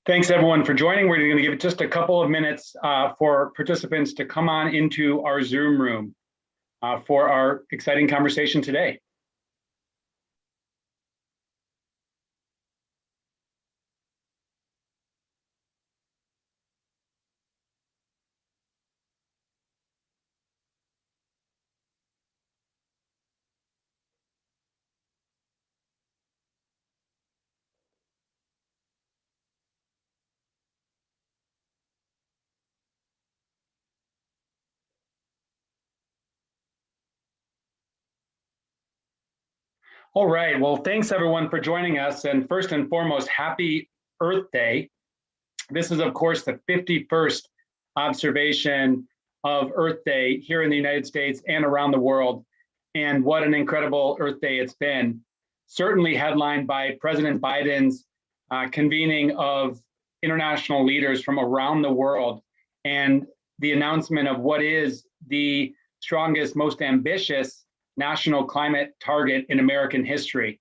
Thanks everyone for joining. We're going to give it just a couple of minutes for participants to come on into our Zoom room for our exciting conversation today. All right, well, thanks everyone for joining us. And first and foremost, happy Earth Day. This is, of course, the 51st observation of Earth Day here in the United States and around the world. And what an incredible Earth Day it's been. Certainly headlined by President Biden's convening of international leaders from around the world and the announcement of what is the strongest, most ambitious national climate target in American history.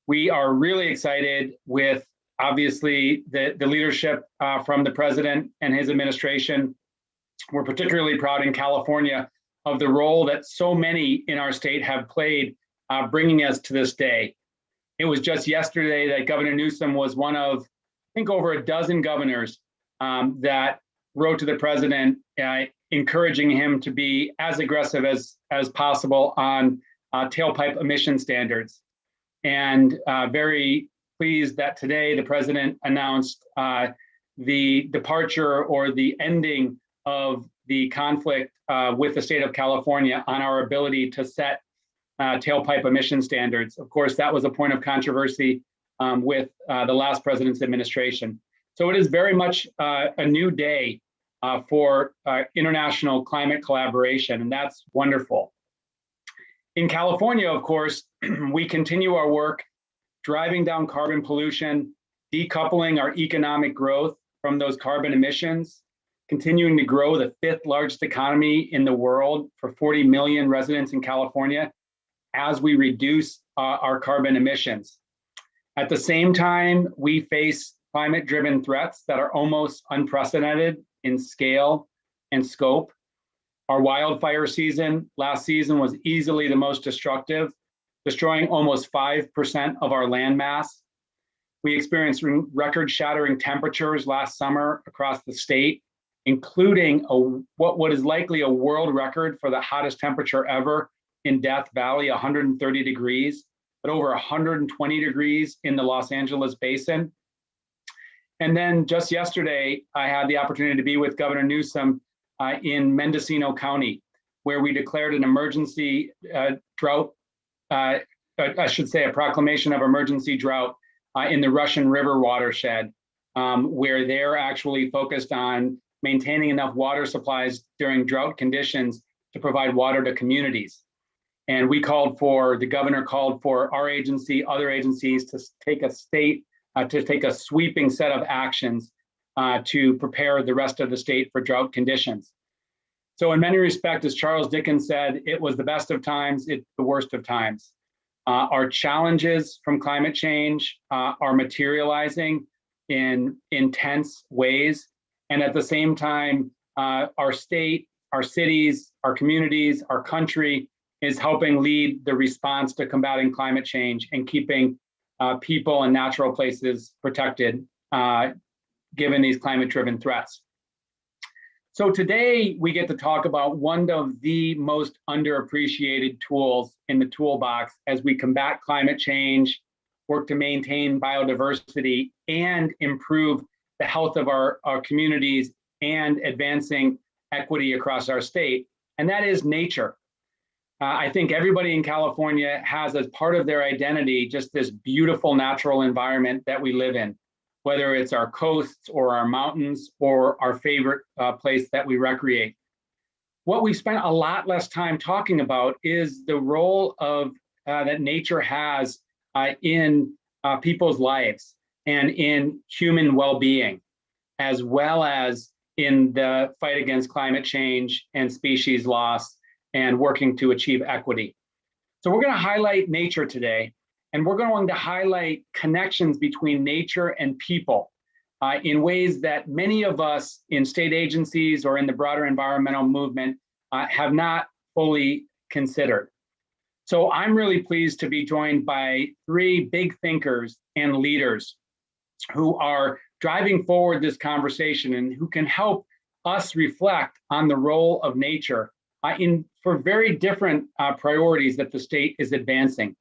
We are really excited with, obviously, the leadership from the president and his administration. We're particularly proud in California of the role that so many in our state have played bringing us to this day. It was just yesterday that Governor Newsom was one of, I think, over a dozen governors that wrote to the president encouraging him to be as aggressive as possible on tailpipe emission standards. And very pleased that today the president announced the departure or the ending of the conflict with the state of California on our ability to set tailpipe emission standards. Of course, that was a point of controversy with the last president's administration. So it is very much a new day for international climate collaboration, and that's wonderful. In California, of course, we continue our work driving down carbon pollution, decoupling our economic growth from those carbon emissions, continuing to grow the 5th largest economy in the world for 40 million residents in California as we reduce our carbon emissions. At the same time, we face climate-driven threats that are almost unprecedented in scale and scope. Our wildfire season last season was easily the most destructive, destroying almost 5% of our land mass. We experienced record-shattering temperatures last summer across the state, including what is likely a world record for the hottest temperature ever in Death Valley, 130 degrees, but over 120 degrees in the Los Angeles basin. And then just yesterday, I had the opportunity to be with Governor Newsom in Mendocino County, where we declared an emergency drought, I should say a proclamation of emergency drought in the Russian River watershed, where they're actually focused on maintaining enough water supplies during drought conditions to provide water to communities. And the governor called for our agency, other agencies to take a sweeping set of actions to prepare the rest of the state for drought conditions. So in many respects, as Charles Dickens said, it was the best of times, it's the worst of times. Our challenges from climate change are materializing in intense ways. And at the same time, our state, our cities, our communities, our country is helping lead the response to combating climate change and keeping people and natural places protected, given these climate-driven threats. So today we get to talk about one of the most underappreciated tools in the toolbox as we combat climate change, work to maintain biodiversity, and improve the health of our communities and advancing equity across our state, and that is nature. I think everybody in California has as part of their identity just this beautiful natural environment that we live in, whether it's our coasts or our mountains or our favorite place that we recreate. What we've spent a lot less time talking about is the role of that nature has in people's lives and in human well-being, as well as in the fight against climate change and species loss and working to achieve equity. So we're going to highlight nature today, and we're going to highlight connections between nature and people in ways that many of us in state agencies or in the broader environmental movement have not fully considered. So I'm really pleased to be joined by three big thinkers and leaders who are driving forward this conversation and who can help us reflect on the role of nature for very different priorities that the state is advancing.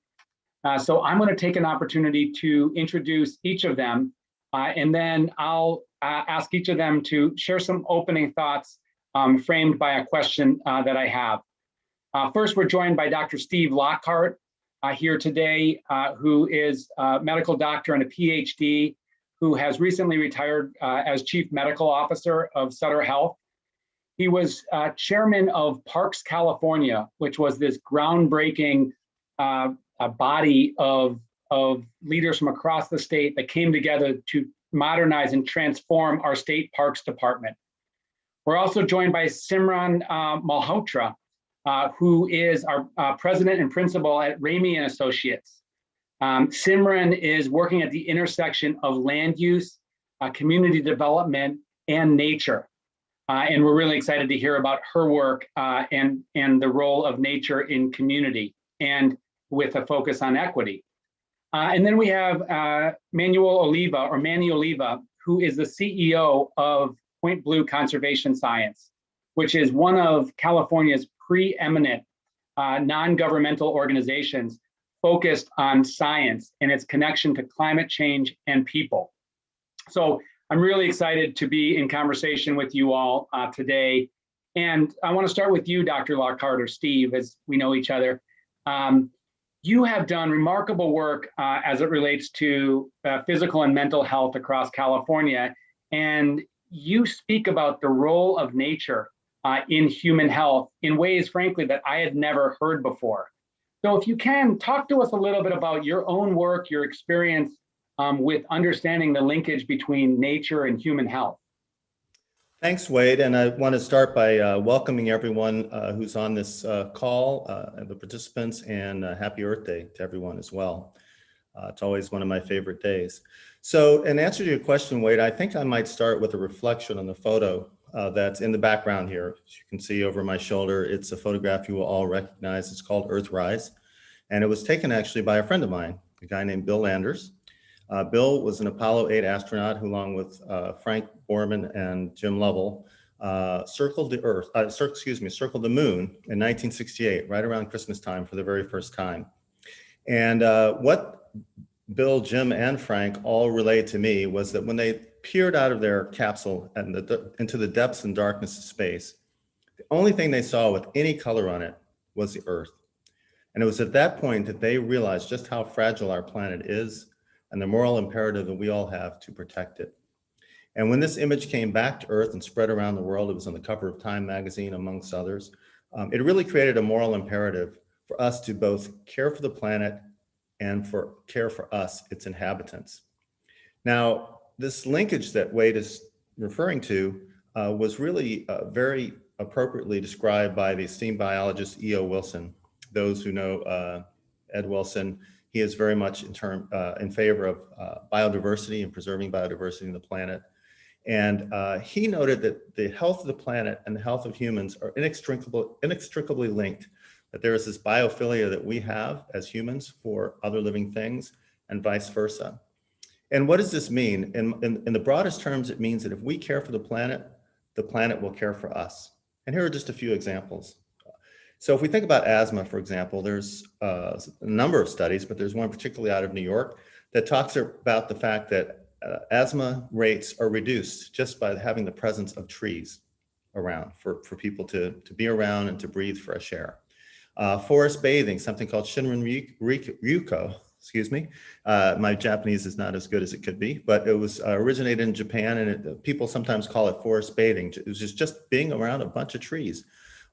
So I'm going to take an opportunity to introduce each of them, and then I'll ask each of them to share some opening thoughts framed by a question that I have. First, we're joined by Dr. Steve Lockhart here today, who is a medical doctor and a PhD, who has recently retired as Chief Medical Officer of Sutter Health. He was chairman of Parks California, which was this groundbreaking body of leaders from across the state that came together to modernize and transform our state parks department. We're also joined by Simran Malhotra, who is our president and principal at Ramey and Associates. Simran is working at the intersection of land use, community development, and nature. And we're really excited to hear about her work and the role of nature in community, and with a focus on equity. And then we have Manuel Oliva, who is the CEO of Point Blue Conservation Science, which is one of California's preeminent non-governmental organizations focused on science and its connection to climate change and people. So I'm really excited to be in conversation with you all today. And I want to start with you, Dr. Lockhart, or Steve, as we know each other. You have done remarkable work as it relates to physical and mental health across California. And you speak about the role of nature in human health in ways, frankly, that I had never heard before. So if you can, talk to us a little bit about your own work, your experience with understanding the linkage between nature and human health. Thanks, Wade. And I want to start by welcoming everyone who's on this call, the participants, and happy Earth Day to everyone as well. It's always one of my favorite days. So in answer to your question, Wade, I think I might start with a reflection on the photo that's in the background here. As you can see over my shoulder, it's a photograph you will all recognize. It's called Earthrise. And it was taken actually by a friend of mine, a guy named Bill Anders. Bill was an Apollo 8 astronaut who, along with Frank Borman and Jim Lovell, circled the moon in 1968, right around Christmas time for the very first time. And what Bill, Jim, and Frank all relayed to me was that when they peered out of their capsule and into the depths and darkness of space, the only thing they saw with any color on it was the Earth. And it was at that point that they realized just how fragile our planet is and the moral imperative that we all have to protect it. And when this image came back to Earth and spread around the world, it was on the cover of Time magazine, amongst others, it really created a moral imperative for us to both care for the planet and care for us, its inhabitants. Now, this linkage that Wade is referring to was really very appropriately described by the esteemed biologist E.O. Wilson. Those who know Ed Wilson, he is very much in favor of biodiversity and preserving biodiversity in the planet. And he noted that the health of the planet and the health of humans are inextricably linked, that there is this biophilia that we have as humans for other living things and vice versa. And what does this mean? In the broadest terms, it means that if we care for the planet will care for us. And here are just a few examples. So if we think about asthma, for example, there's a number of studies, but there's one particularly out of New York that talks about the fact that asthma rates are reduced just by having the presence of trees around for people to be around and to breathe fresh air. Forest bathing, something called Shinrin Ryuko, excuse me. My Japanese is not as good as it could be, but it was originated in Japan, and people sometimes call it forest bathing. It was just being around a bunch of trees.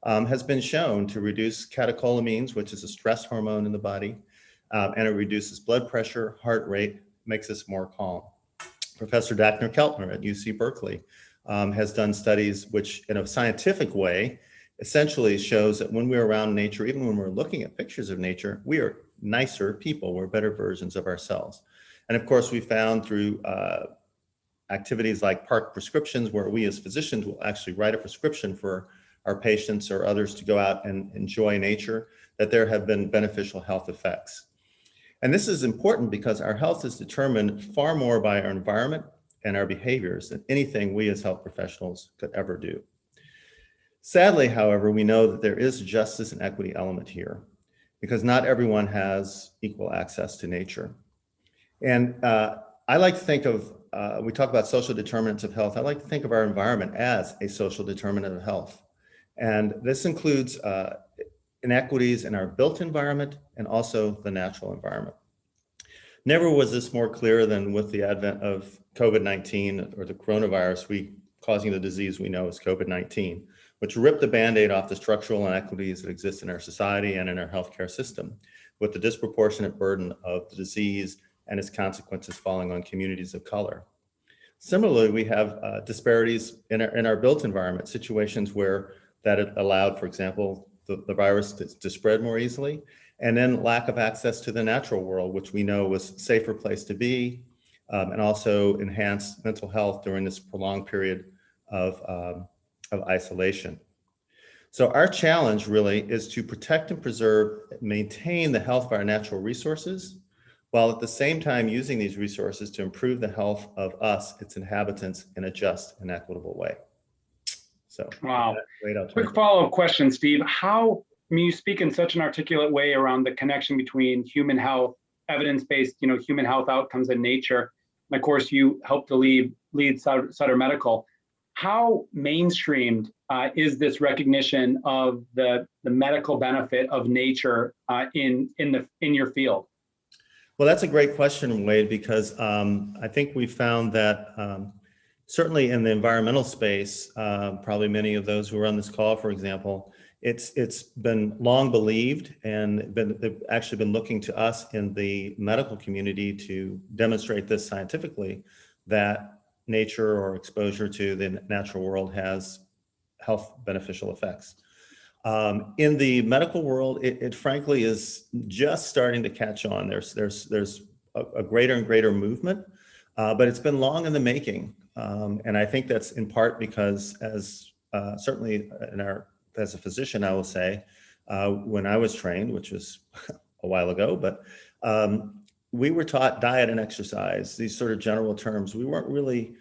Has been shown to reduce catecholamines, which is a stress hormone in the body, and it reduces blood pressure, heart rate, makes us more calm. Professor Dagner Keltner at UC Berkeley has done studies which, in a scientific way, essentially shows that when we're around nature, even when we're looking at pictures of nature, we are nicer people, we're better versions of ourselves. And of course, we found through activities like park prescriptions, where we as physicians will actually write a prescription for our patients or others to go out and enjoy nature, that there have been beneficial health effects. And this is important because our health is determined far more by our environment and our behaviors than anything we as health professionals could ever do. Sadly, however, we know that there is a justice and equity element here because not everyone has equal access to nature. And I like to think of, we talk about social determinants of health. I like to think of our environment as a social determinant of health. And this includes inequities in our built environment and also the natural environment. Never was this more clear than with the advent of COVID-19 or the coronavirus causing the disease we know as COVID-19, which ripped the Band-Aid off the structural inequities that exist in our society and in our healthcare system, with the disproportionate burden of the disease and its consequences falling on communities of color. Similarly, we have disparities in our built environment, situations where that it allowed, for example, the virus to spread more easily, and then lack of access to the natural world, which we know was a safer place to be, and also enhanced mental health during this prolonged period of isolation. So our challenge really is to protect and preserve, maintain the health of our natural resources, while at the same time using these resources to improve the health of us, its inhabitants, in a just and equitable way. So, wow. Quick follow-up question, Steve. You speak in such an articulate way around the connection between human health, evidence-based, human health outcomes in nature. And of course, you help to lead Sutter Medical. How mainstreamed is this recognition of the medical benefit of nature in your field? Well, that's a great question, Wade, because I think we found that certainly in the environmental space, probably many of those who are on this call, for example, it's been long believed and they've actually been looking to us in the medical community to demonstrate this scientifically, that nature or exposure to the natural world has health beneficial effects. In the medical world, it frankly is just starting to catch on. There's a greater and greater movement, but it's been long in the making. And I think that's in part because certainly as a physician, I will say, when I was trained, which was a while ago, but we were taught diet and exercise, these sort of general terms. We weren't really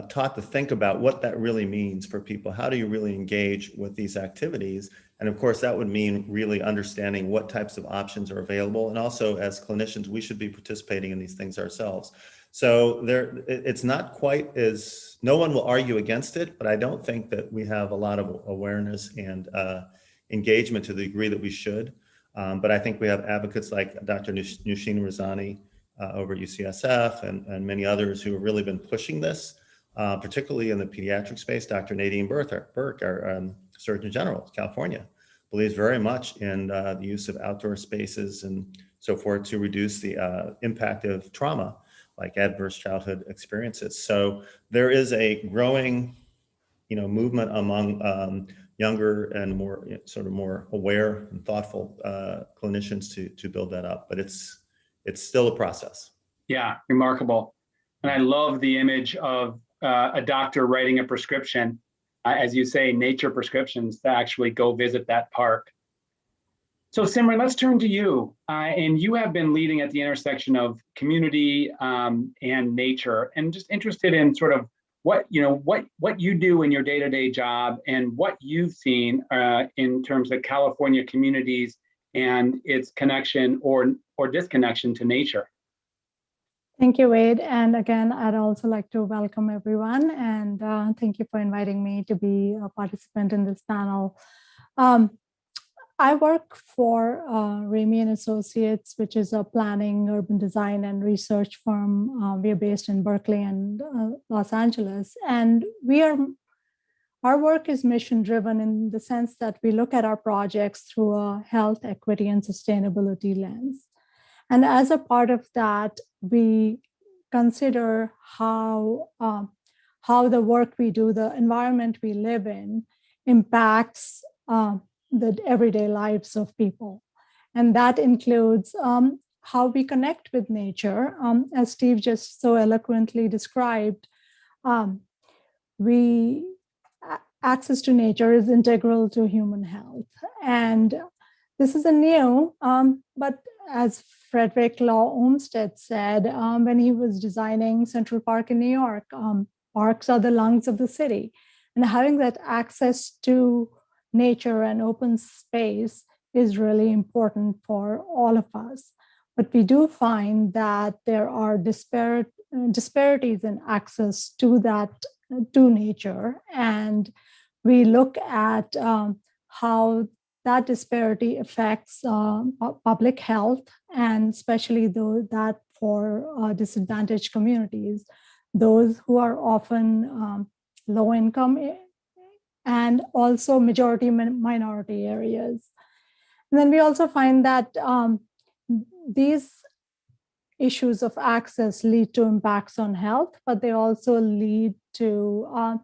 taught to think about what that really means for people. How do you really engage with these activities? And of course, that would mean really understanding what types of options are available. And also as clinicians, we should be participating in these things ourselves. So it's not quite no one will argue against it, but I don't think that we have a lot of awareness and engagement to the degree that we should. But I think we have advocates like Dr. Nusheen Razani over at UCSF and many others who have really been pushing this, particularly in the pediatric space. Dr. Nadine Burke, our Surgeon General of California, believes very much in the use of outdoor spaces and so forth to reduce the impact of trauma, like adverse childhood experiences. So there is a growing, movement among younger and more aware and thoughtful clinicians to build that up. But it's still a process. Yeah, remarkable. And I love the image of a doctor writing a prescription, as you say, nature prescriptions, to actually go visit that park. So Simran, let's turn to you. And you have been leading at the intersection of community and nature, and just interested in sort of what you do in your day-to-day job and what you've seen in terms of California communities and its connection or disconnection to nature. Thank you, Wade. And again, I'd also like to welcome everyone and thank you for inviting me to be a participant in this panel. I work for Ramey & Associates, which is a planning, urban design, and research firm. We are based in Berkeley and Los Angeles. And our work is mission-driven in the sense that we look at our projects through a health, equity, and sustainability lens. And as a part of that, we consider how the work we do, the environment we live in, impacts the everyday lives of people. And that includes how we connect with nature. As Steve just so eloquently described, Um, we access to nature is integral to human health, and this is a new, but as Frederick Law Olmsted said when he was designing Central Park in New York, parks are the lungs of the city. And having that access to nature and open space is really important for all of us. But we do find that there are disparities in access to that, to nature. And we look at how that disparity affects public health, and especially that for disadvantaged communities, those who are often low income and also majority minority areas. And then we also find that these issues of access lead to impacts on health, but they also lead to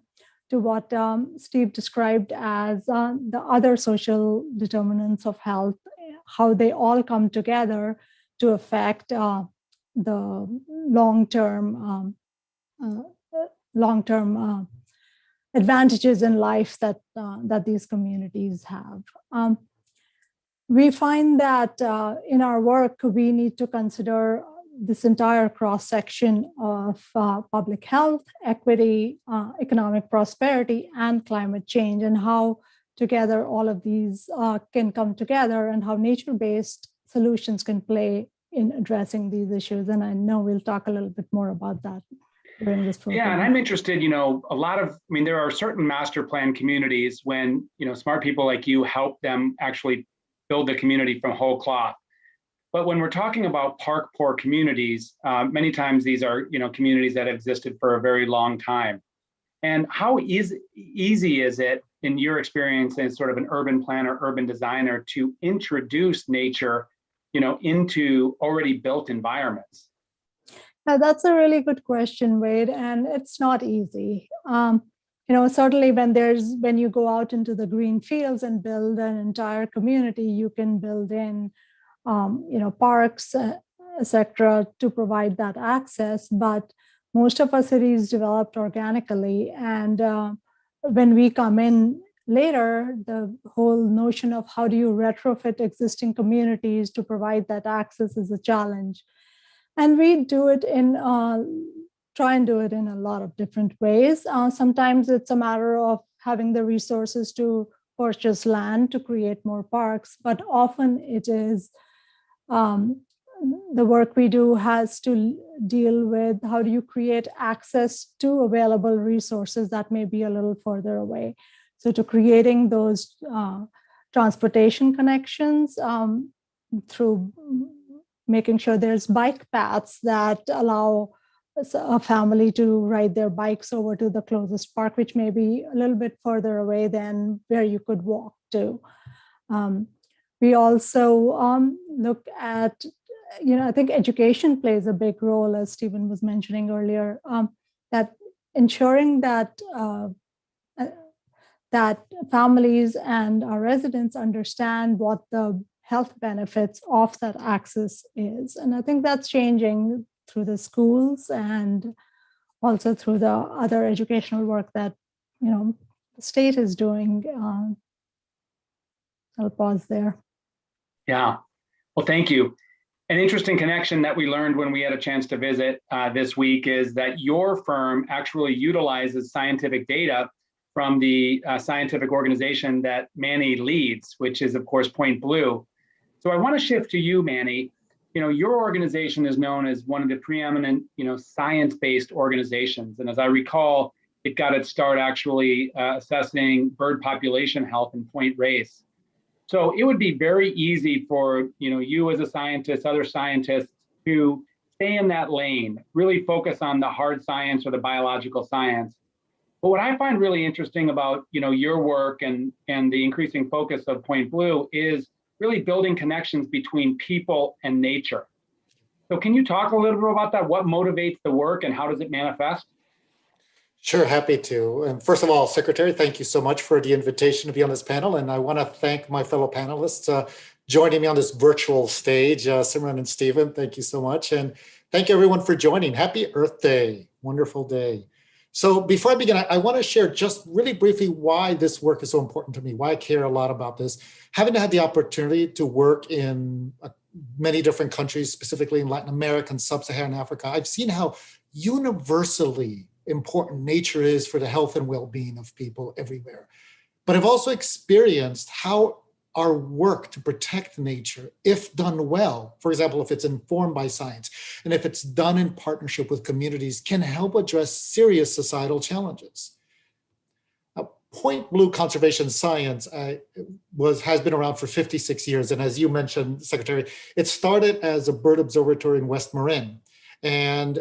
what Steve described as the other social determinants of health, how they all come together to affect the long-term advantages in life that these communities have. We find that in our work, we need to consider this entire cross-section of public health, equity, economic prosperity, and climate change, and how together all of these can come together, and how nature-based solutions can play in addressing these issues. And I know we'll talk a little bit more about that during this program. Yeah, and I'm interested, there are certain master plan communities when, smart people like you help them actually build the community from whole cloth. But when we're talking about park poor communities, many times these are communities that have existed for a very long time. And how easy is it, in your experience as sort of an urban planner, urban designer, to introduce nature, into already built environments? That's a really good question, Wade, and it's not easy. Certainly when you go out into the green fields and build an entire community, you can build in parks, etc., to provide that access. But most of our cities developed organically. And when we come in later, the whole notion of how do you retrofit existing communities to provide that access is a challenge. And we do it try and do it in a lot of different ways. Sometimes it's a matter of having the resources to purchase land to create more parks, but often it is the work we do has to deal with how do you create access to available resources that may be a little further away. So to creating those transportation connections through making sure there's bike paths that allow a family to ride their bikes over to the closest park, which may be a little bit further away than where you could walk to. We also look at, I think education plays a big role, as Stephen was mentioning earlier, that ensuring that that families and our residents understand what the health benefits of that access is. And I think that's changing through the schools and also through the other educational work that, the state is doing. I'll pause there. Yeah, well, thank you. An interesting connection that we learned when we had a chance to visit this week is that your firm actually utilizes scientific data from the scientific organization that Manny leads, which is, of course, Point Blue. So I want to shift to you, Manny. Your organization is known as one of the preeminent, science-based organizations. And as I recall, it got its start actually assessing bird population health in Point Reyes. So it would be very easy for you as a scientist, other scientists, to stay in that lane, really focus on the hard science or the biological science. But what I find really interesting about your work and the increasing focus of Point Blue is really building connections between people and nature. So can you talk a little bit about that? What motivates the work and how does it manifest? Sure, happy to. And first of all, Secretary, thank you so much for the invitation to be on this panel. And I want to thank my fellow panelists joining me on this virtual stage. Simran and Stephen, thank you so much. And thank you everyone for joining. Happy Earth Day, wonderful day. So before I begin, I want to share just really briefly why this work is so important to me, why I care a lot about this. Having had the opportunity to work in many different countries, specifically in Latin America and Sub-Saharan Africa, I've seen how universally important nature is for the health and well-being of people everywhere. But I've also experienced how our work to protect nature, if done well, for example, if it's informed by science, and if it's done in partnership with communities, can help address serious societal challenges. Point blue conservation science has been around for 56 years. And as you mentioned, Secretary, it started as a bird observatory in West Marin. And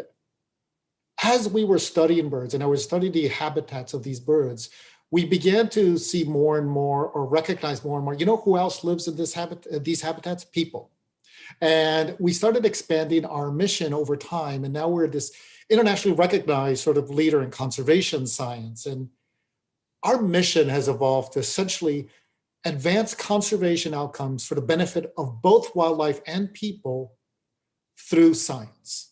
as we were studying birds and I was studying the habitats of these birds, we began to see more and more, or recognize more and more, you know who else lives in these habitats? People. And we started expanding our mission over time. And now we're this internationally recognized sort of leader in conservation science. And our mission has evolved to essentially advance conservation outcomes for the benefit of both wildlife and people through science.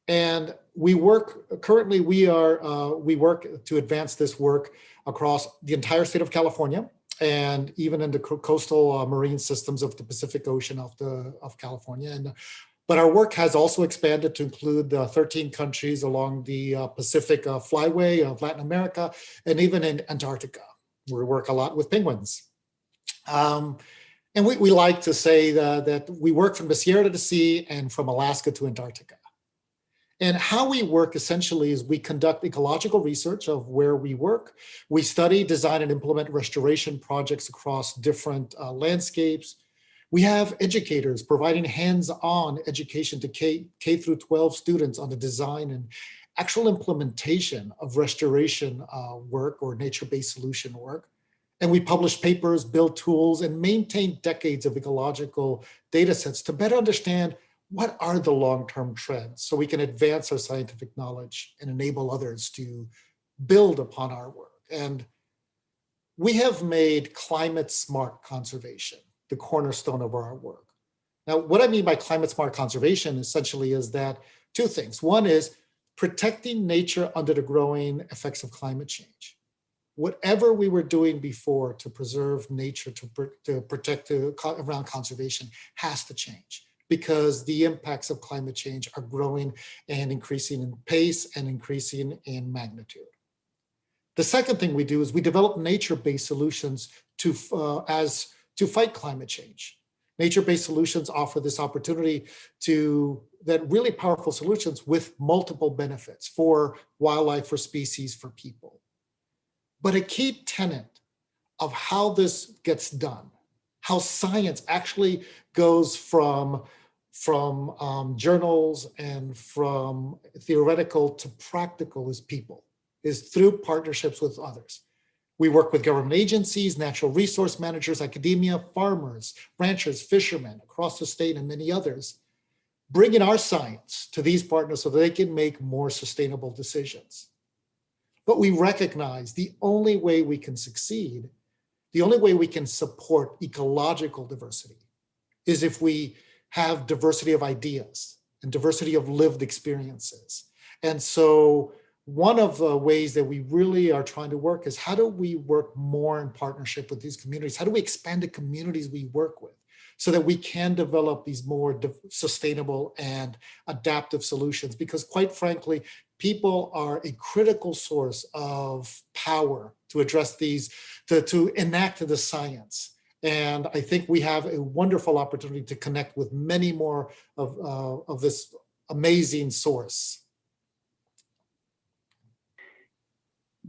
And we work, currently we work to advance this work across the entire state of California and even in the coastal marine systems of the Pacific Ocean of California. But our work has also expanded to include 13 countries along the Pacific flyway of Latin America and even in Antarctica. We work a lot with penguins. And we like to say that we work from the Sierra to the sea and from Alaska to Antarctica. And how we work essentially is we conduct ecological research of where we work. We study, design, and implement restoration projects across different landscapes. We have educators providing hands-on education to K through 12 students on the design and actual implementation of restoration work or nature-based solution work. And we publish papers, build tools, and maintain decades of ecological data sets to better understand what are the long-term trends so we can advance our scientific knowledge and enable others to build upon our work. And we have made climate smart conservation the cornerstone of our work. Now, what I mean by climate smart conservation essentially is that two things. One is protecting nature under the growing effects of climate change. Whatever we were doing before to preserve nature, to protect around conservation has to change, because the impacts of climate change are growing and increasing in pace and increasing in magnitude. The second thing we do is we develop nature-based solutions to fight climate change. Nature-based solutions offer this opportunity that really powerful solutions with multiple benefits for wildlife, for species, for people. But a key tenet of how this gets done, how science actually goes from journals and from theoretical to practical is people, is through partnerships with others. We work with government agencies, natural resource managers, academia, farmers, ranchers, fishermen across the state and many others, bringing our science to these partners so that they can make more sustainable decisions. But we recognize the only way we can succeed, the only way we can support ecological diversity is if we have diversity of ideas and diversity of lived experiences. And so one of the ways that we really are trying to work is how do we work more in partnership with these communities? How do we expand the communities we work with so that we can develop these more sustainable and adaptive solutions? Because quite frankly, people are a critical source of power to address these, to enact the science. And I think we have a wonderful opportunity to connect with many more of this amazing source.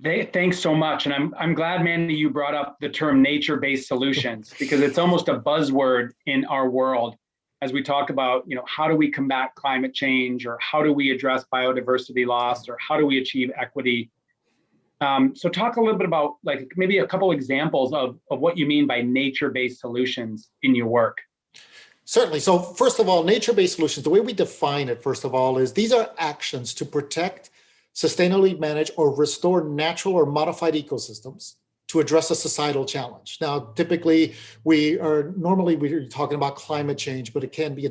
Thanks so much. And I'm glad, Mandy, you brought up the term nature-based solutions, because it's almost a buzzword in our world as we talk about, how do we combat climate change, or how do we address biodiversity loss, or how do we achieve equity? So talk a little bit about maybe a couple examples of what you mean by nature-based solutions in your work. Certainly. So first of all, nature-based solutions, the way we define it, first of all, is these are actions to protect, sustainably manage, or restore natural or modified ecosystems to address a societal challenge. Now, typically, we're talking about climate change, but it can be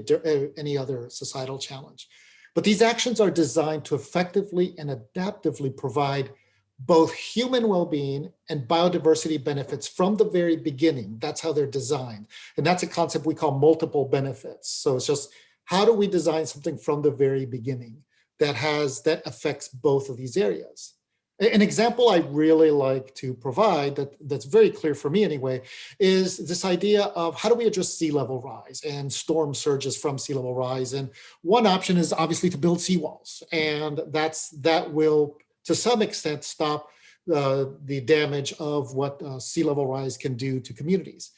any other societal challenge. But these actions are designed to effectively and adaptively provide both human well-being and biodiversity benefits from the very beginning. That's how they're designed. And that's a concept we call multiple benefits. So it's just, how do we design something from the very beginning that affects both of these areas? An example I really like to provide that's very clear for me anyway, is this idea of how do we address sea level rise and storm surges from sea level rise? And one option is obviously to build seawalls. And that will, to some extent, stop the damage of what sea level rise can do to communities.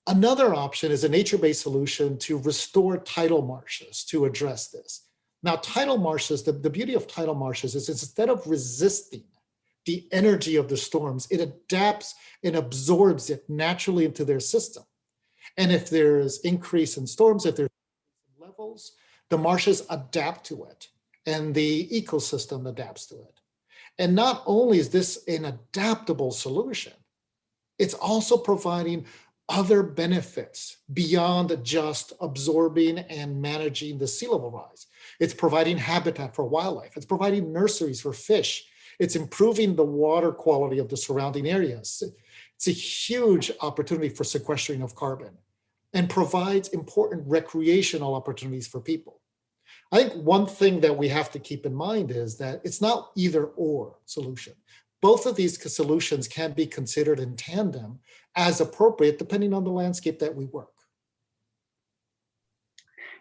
Another option is a nature-based solution to restore tidal marshes to address this. Now, tidal marshes, the beauty of tidal marshes is instead of resisting the energy of the storms, it adapts and absorbs it naturally into their system. And if there's increase in storms, if there's levels, the marshes adapt to it and the ecosystem adapts to it. And not only is this an adaptable solution, it's also providing other benefits beyond just absorbing and managing the sea level rise. It's providing habitat for wildlife. It's providing nurseries for fish. It's improving the water quality of the surrounding areas. It's a huge opportunity for sequestering of carbon and provides important recreational opportunities for people. I think one thing that we have to keep in mind is that it's not either or solution. Both of these solutions can be considered in tandem as appropriate, depending on the landscape that we work.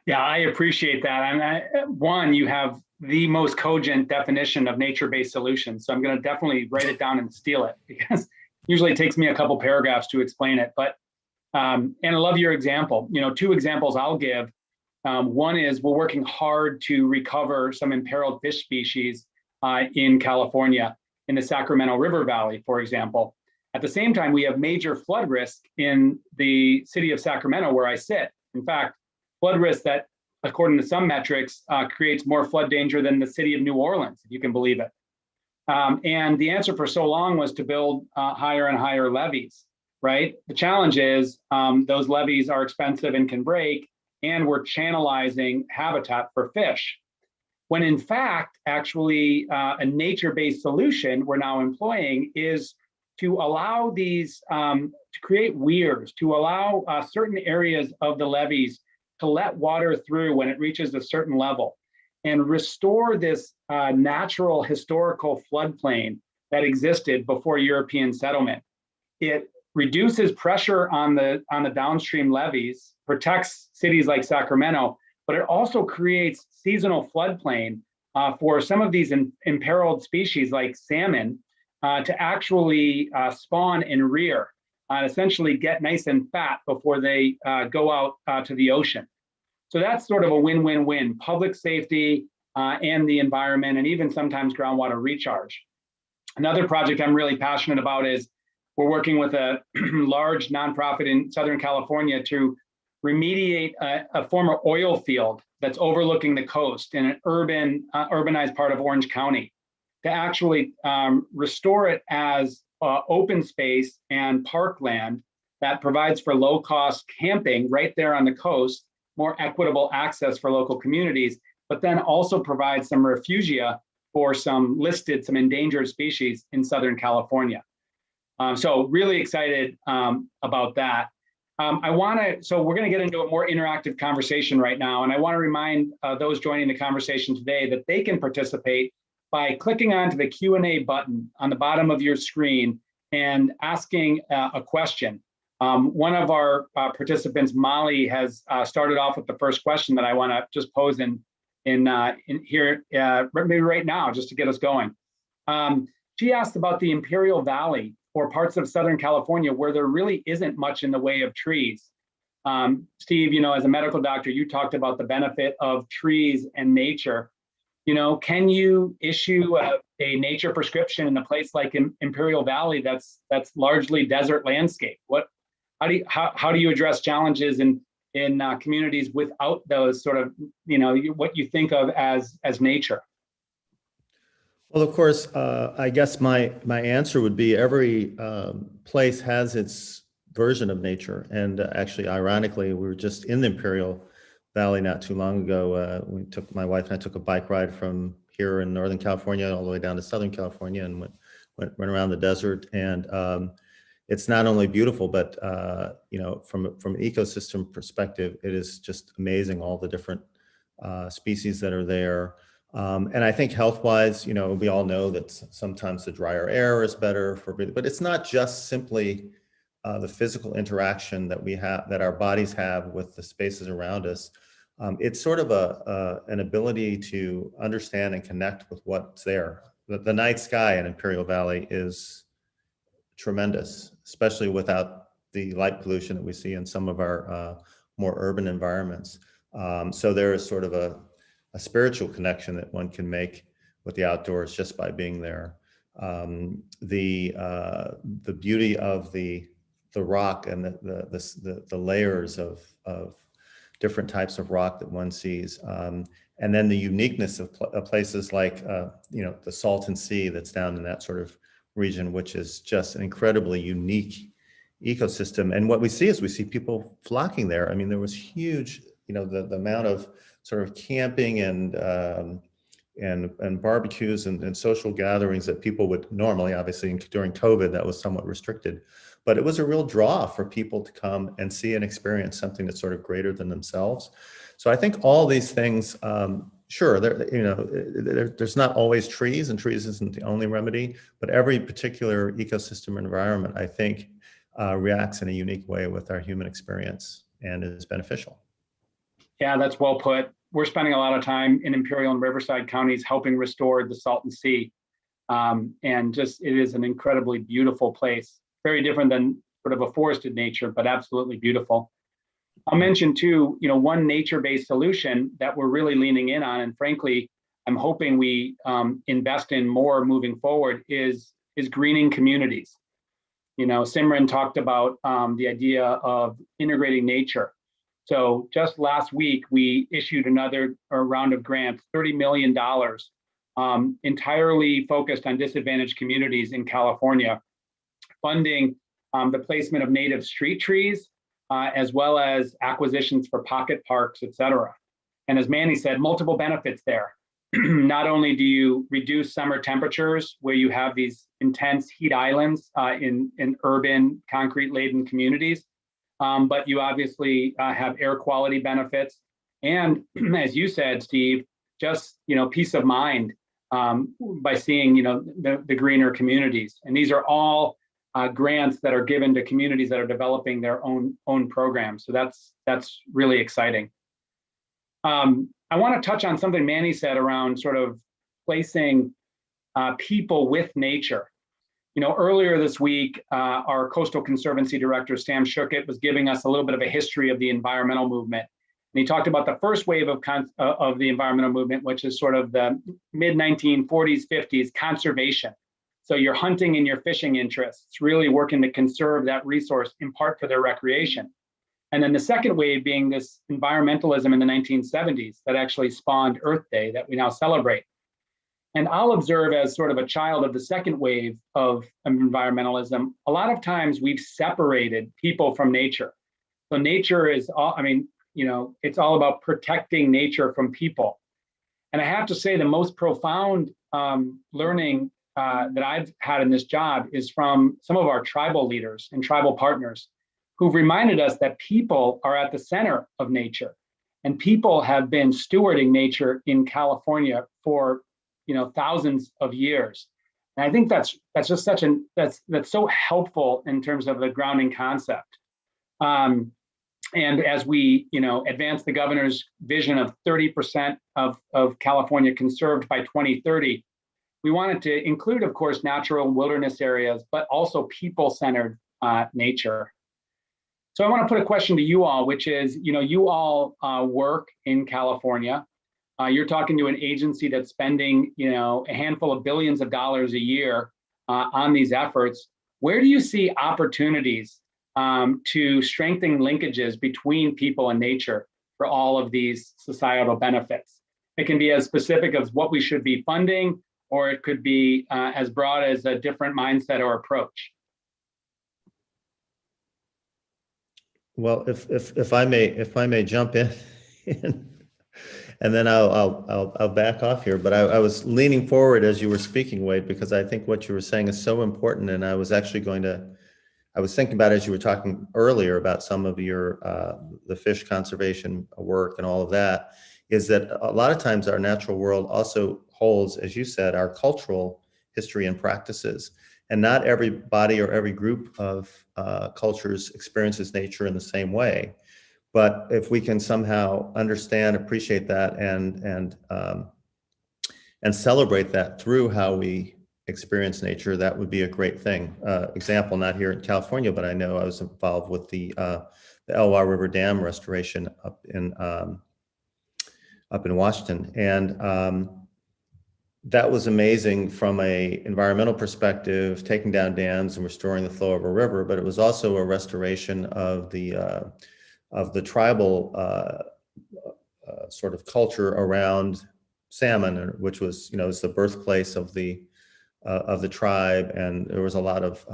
Yeah, I appreciate that. And one, you have the most cogent definition of nature-based solutions. So I'm going to definitely write it down and steal it, because usually it takes me a couple paragraphs to explain it. But and I love your example. Two examples I'll give. One is we're working hard to recover some imperiled fish species in California, in the Sacramento River Valley, for example. At the same time, we have major flood risk in the city of Sacramento, where I sit. In fact, flood risk that, according to some metrics, creates more flood danger than the city of New Orleans, if you can believe it. And the answer for so long was to build higher and higher levees, right? The challenge is those levees are expensive and can break, and we're channelizing habitat for fish. When in fact, actually, a nature-based solution we're now employing is to allow these, to create weirs, to allow certain areas of the levees to let water through when it reaches a certain level, and restore this natural historical floodplain that existed before European settlement. It reduces pressure on the downstream levees, protects cities like Sacramento, but it also creates seasonal floodplain for some of these imperiled species like salmon to actually spawn and rear, essentially get nice and fat before they go out to the ocean. So that's sort of a win-win-win: public safety and the environment, and even sometimes groundwater recharge. Another project I'm really passionate about is we're working with a large nonprofit in Southern California to remediate a former oil field that's overlooking the coast in an urbanized part of Orange County, to actually restore it as open space and parkland that provides for low-cost camping right there on the coast, more equitable access for local communities, but then also provides some refugia for some endangered species in Southern California. So really excited about that. So we're going to get into a more interactive conversation right now. And I want to remind those joining the conversation today that they can participate by clicking onto the Q&A button on the bottom of your screen and asking a question. One of our participants, Molly, has started off with the first question that I want to just pose in here, maybe right now, just to get us going. She asked about the Imperial Valley, or parts of Southern California where there really isn't much in the way of trees. Steve, as a medical doctor, you talked about the benefit of trees and nature. Can you issue a nature prescription in a place like Imperial Valley that's largely desert landscape? How do you address challenges in communities without those sort of, what you think of as nature? Well, of course, I guess my answer would be every place has its version of nature. And actually, ironically, we were just in the Imperial Valley not too long ago. My wife and I took a bike ride from here in Northern California all the way down to Southern California, and went went around the desert, and it's not only beautiful, but from an ecosystem perspective, it is just amazing, all the different species that are there. And I think health-wise, we all know that sometimes the drier air is better for breathing, but it's not just simply the physical interaction that we have, that our bodies have with the spaces around us. It's sort of an ability to understand and connect with what's there. The night sky in Imperial Valley is tremendous, especially without the light pollution that we see in some of our more urban environments. So there is sort of a spiritual connection that one can make with the outdoors just by being there. The beauty of the rock and the layers of different types of rock that one sees, and then the uniqueness of places like the Salton Sea that's down in that sort of region, which is just an incredibly unique ecosystem. And what we see is people flocking there. I mean, there was huge, the amount of sort of camping and barbecues and social gatherings that people would normally, obviously during COVID, that was somewhat restricted, but it was a real draw for people to come and see and experience something that's sort of greater than themselves. So I think all these things, sure, there's not always trees, and trees isn't the only remedy, but every particular ecosystem environment, I think, reacts in a unique way with our human experience and is beneficial. Yeah, that's well put. We're spending a lot of time in Imperial and Riverside counties helping restore the Salton Sea. And just, it is an incredibly beautiful place, very different than sort of a forested nature, but absolutely beautiful. I'll mention too, one nature-based solution that we're really leaning in on, and frankly, I'm hoping we invest in more moving forward, is greening communities. Simran talked about the idea of integrating nature. So just last week, we issued another round of grants, $30 million, entirely focused on disadvantaged communities in California, funding the placement of native street trees, as well as acquisitions for pocket parks, et cetera. And as Manny said, multiple benefits there. Not only do you reduce summer temperatures where you have these intense heat islands in urban concrete-laden communities, but you obviously have air quality benefits. And as you said, Steve, just peace of mind by seeing the greener communities. And these are all grants that are given to communities that are developing their own programs. So that's really exciting. I want to touch on something Manny said around sort of placing people with nature. Earlier this week, our Coastal Conservancy Director, Sam Schuckett, was giving us a little bit of a history of the environmental movement. And he talked about the first wave of the environmental movement, which is sort of the mid-1940s, 50s, conservation. So your hunting and your fishing interests, really working to conserve that resource in part for their recreation. And then the second wave being this environmentalism in the 1970s that actually spawned Earth Day that we now celebrate. And I'll observe, as sort of a child of the second wave of environmentalism, a lot of times we've separated people from nature. So nature is all, it's all about protecting nature from people. And I have to say the most profound learning that I've had in this job is from some of our tribal leaders and tribal partners who've reminded us that people are at the center of nature, and people have been stewarding nature in California for thousands of years. And I think that's just that's so helpful in terms of the grounding concept. And as we advance the governor's vision of 30% of California conserved by 2030, we wanted to include, of course, natural and wilderness areas, but also people-centered nature. So I want to put a question to you all, which is, you all work in California. You're talking to an agency that's spending, a handful of billions of dollars a year on these efforts. Where do you see opportunities to strengthen linkages between people and nature for all of these societal benefits? It can be as specific as what we should be funding, or it could be as broad as a different mindset or approach. Well, if I may jump in And then I'll back off here, but I was leaning forward as you were speaking, Wade, because I think what you were saying is so important. And I was actually I was thinking about, as you were talking earlier about some of your, the fish conservation work and all of that, is that a lot of times our natural world also holds, as you said, our cultural history and practices. And not everybody or every group of cultures experiences nature in the same way. But if we can somehow understand, appreciate that, and celebrate that through how we experience nature, that would be a great thing. Example, not here in California, but I know I was involved with the Elwha River Dam restoration up in Washington, and that was amazing from a environmental perspective, taking down dams and restoring the flow of a river. But it was also a restoration of the tribal sort of culture around salmon, which was, was the birthplace of the tribe, and there was a lot of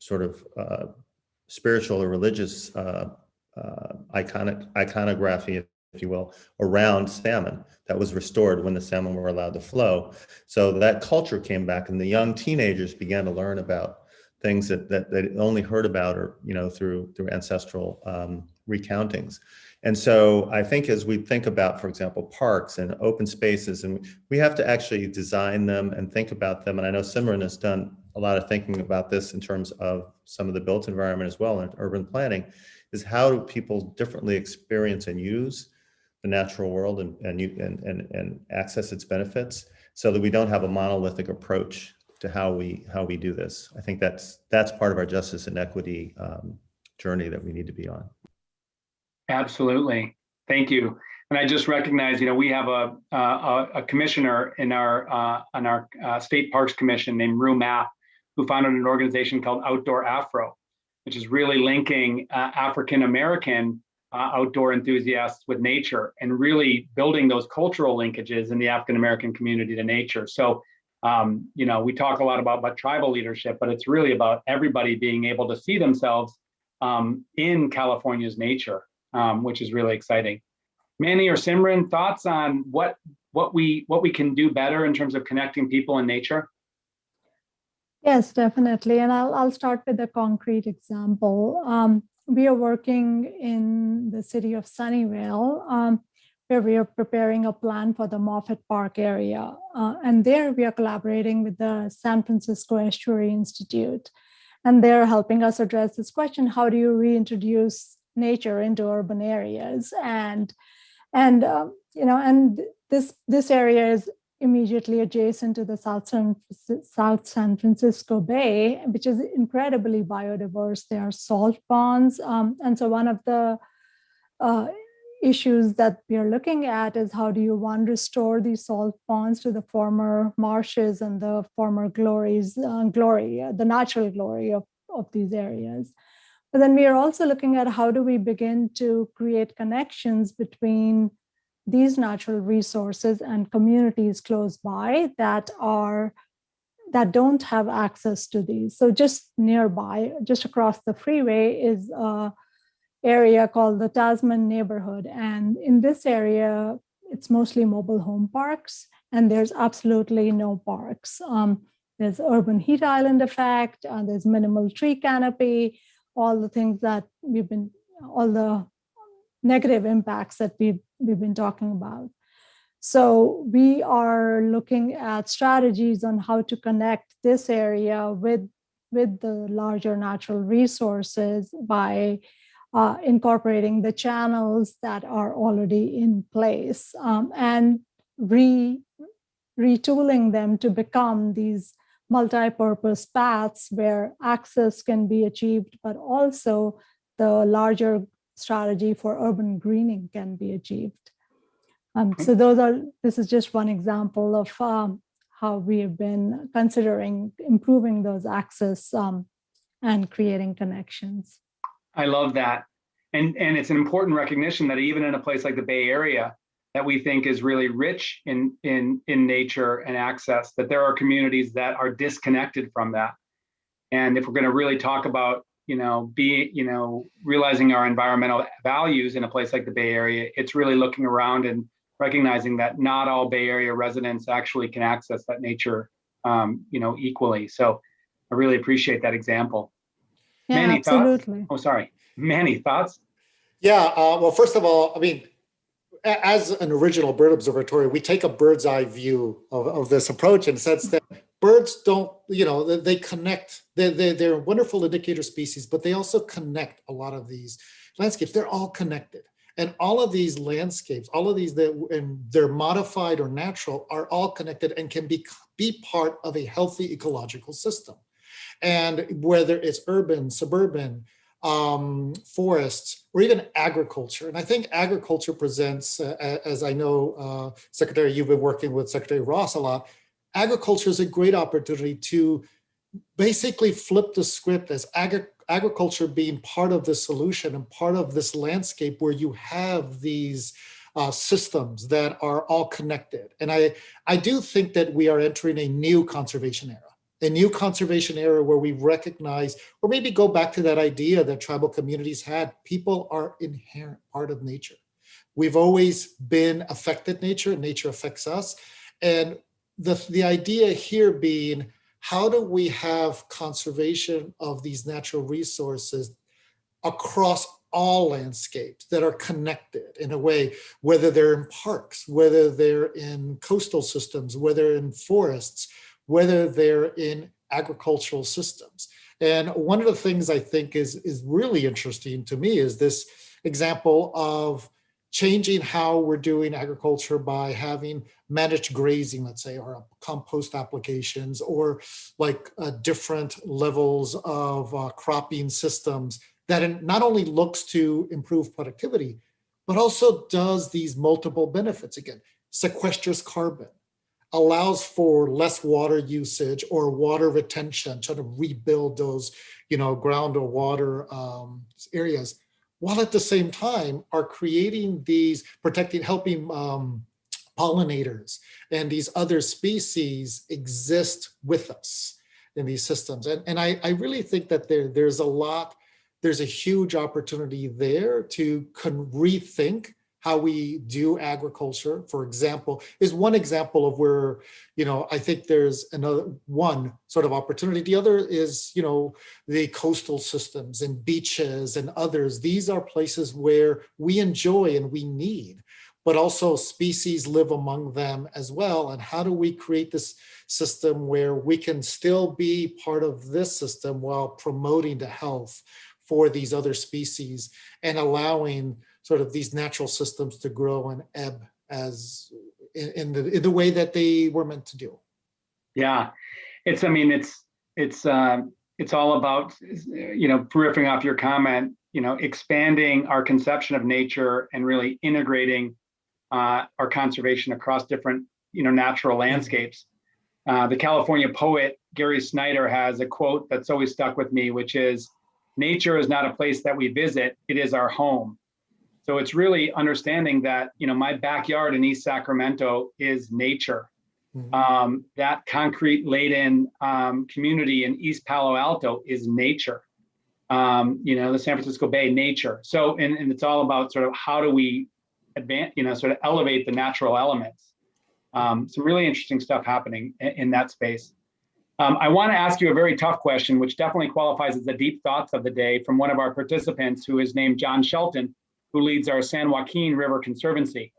sort of spiritual or religious iconography, if you will, around salmon that was restored when the salmon were allowed to flow. So that culture came back, and the young teenagers began to learn about things that they only heard about, or through ancestral recountings. And so I think as we think about, for example, parks and open spaces, and we have to actually design them and think about them. And I know Simran has done a lot of thinking about this in terms of some of the built environment as well, and urban planning, is how do people differently experience and use the natural world and access its benefits, so that we don't have a monolithic approach to how we do this. I think that's part of our justice and equity journey that we need to be on. Absolutely. Thank you. And I just recognize, we have a commissioner in our State Parks Commission named Rue Mapp, who founded an organization called Outdoor Afro, which is really linking African-American outdoor enthusiasts with nature, and really building those cultural linkages in the African-American community to nature. So, we talk a lot about tribal leadership, but it's really about everybody being able to see themselves in California's nature, which is really exciting. Manny or Simran, thoughts on what we can do better in terms of connecting people and nature? Yes, definitely. And I'll start with a concrete example. We are working in the city of Sunnyvale, where we are preparing a plan for the Moffett Park area. And there we are collaborating with the San Francisco Estuary Institute. And they're helping us address this question: how do you reintroduce nature into urban areas? And this area is immediately adjacent to the South San Francisco Bay, which is incredibly biodiverse. There are salt ponds. And so one of the issues that we are looking at is, how do you, restore these salt ponds to the former marshes and the former the natural glory of these areas. But then we are also looking at, how do we begin to create connections between these natural resources and communities close by that don't have access to these. So just nearby, just across the freeway, is an area called the Tasman neighborhood. And in this area, it's mostly mobile home parks, and there's absolutely no parks. There's urban heat island effect, there's minimal tree canopy, all the things that all the negative impacts that we've been talking about. So we are looking at strategies on how to connect this area with the larger natural resources by incorporating the channels that are already in place, and retooling them to become these multi-purpose paths where access can be achieved, but also the larger strategy for urban greening can be achieved. So this is just one example of how we have been considering improving those access and creating connections. I love that. And it's an important recognition that even in a place like the Bay Area, that we think is really rich in nature and access, that there are communities that are disconnected from that. And if we're going to really talk about realizing our environmental values in a place like the Bay Area, it's really looking around and recognizing that not all Bay Area residents actually can access that nature, equally. So I really appreciate that example. Yeah, Manny, absolutely. thoughts? Oh, sorry. Manny, thoughts? Yeah, well, first of all, I mean, as an original bird observatory, we take a bird's eye view of this approach in the sense that birds don't, they connect. They're wonderful indicator species, but they also connect a lot of these landscapes. They're all connected. And all of these landscapes, all of these and they're modified or natural, are all connected and can be part of a healthy ecological system. And whether it's urban, suburban, forests, or even agriculture. And I think agriculture presents, as I know, Secretary, you've been working with Secretary Ross a lot, agriculture is a great opportunity to basically flip the script as agriculture being part of the solution and part of this landscape where you have these systems that are all connected. And I do think that we are entering a new conservation era. A new conservation era where we recognize, or maybe go back to that idea that tribal communities had, people are inherent part of nature. We've always been affected nature, and nature affects us. And the idea here being, how do we have conservation of these natural resources across all landscapes that are connected in a way, whether they're in parks, whether they're in coastal systems, whether in forests, whether they're in agricultural systems. And one of the things I think is really interesting to me is this example of changing how we're doing agriculture by having managed grazing, let's say, or compost applications, or like different levels of cropping systems that not only looks to improve productivity, but also does these multiple benefits. Again, sequesters carbon, allows for less water usage or water retention, trying to rebuild those, ground or water areas, while at the same time are creating these, helping pollinators and these other species exist with us in these systems. And I really think that there's a huge opportunity there to rethink how we do agriculture, for example, is one example of where, I think there's another one sort of opportunity. The other is, the coastal systems and beaches and others. These are places where we enjoy and we need, but also species live among them as well. And how do we create this system where we can still be part of this system while promoting the health for these other species and allowing sort of these natural systems to grow and ebb as in the way that they were meant to do. Yeah, it's all about, riffing off your comment, expanding our conception of nature and really integrating our conservation across different, natural landscapes. The California poet Gary Snyder has a quote that's always stuck with me, which is, "Nature is not a place that we visit, it is our home." So it's really understanding that, my backyard in East Sacramento is nature. Mm-hmm. That concrete laden community in East Palo Alto is nature. The San Francisco Bay, nature. So, and it's all about sort of how do we advance, sort of elevate the natural elements. Some really interesting stuff happening in that space. I want to ask you a very tough question, which definitely qualifies as the deep thoughts of the day, from one of our participants who is named John Shelton, who leads our San Joaquin River Conservancy.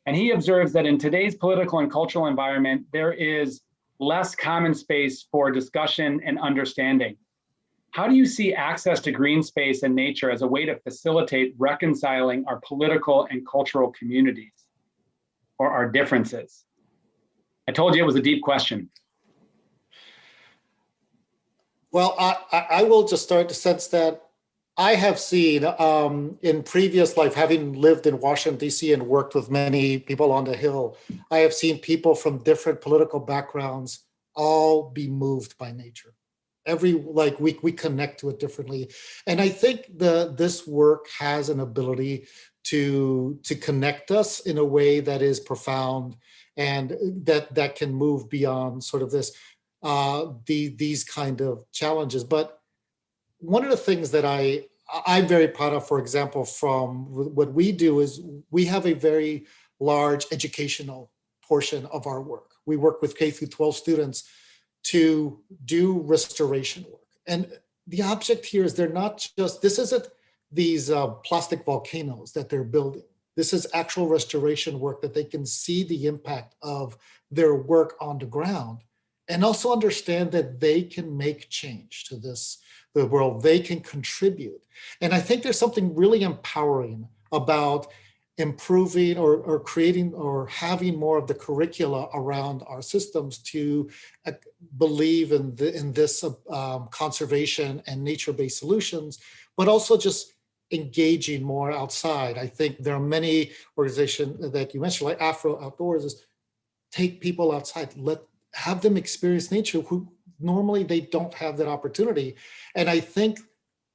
And he observes that in today's political and cultural environment, there is less common space for discussion and understanding. How do you see access to green space and nature as a way to facilitate reconciling our political and cultural communities, or our differences? I told you it was a deep question. Well, I will just start to sense that I have seen in previous life, having lived in Washington, D.C. and worked with many people on the Hill, I have seen people from different political backgrounds all be moved by nature. We connect to it differently. And I think this work has an ability to connect us in a way that is profound and that can move beyond sort of this these kind of challenges. But one of the things that I'm very proud of, for example, from what we do is we have a very large educational portion of our work. We work with K through 12 students to do restoration work. And the object here is they're not just, this isn't these plastic volcanoes that they're building. This is actual restoration work that they can see the impact of their work on the ground, and also understand that they can make change to the world. They can contribute. And I think there's something really empowering about improving or creating or having more of the curricula around our systems to believe in this conservation and nature-based solutions, but also just engaging more outside. I think there are many organizations that you mentioned, like Afro Outdoors, is take people outside, have them experience nature who normally they don't have that opportunity. And I think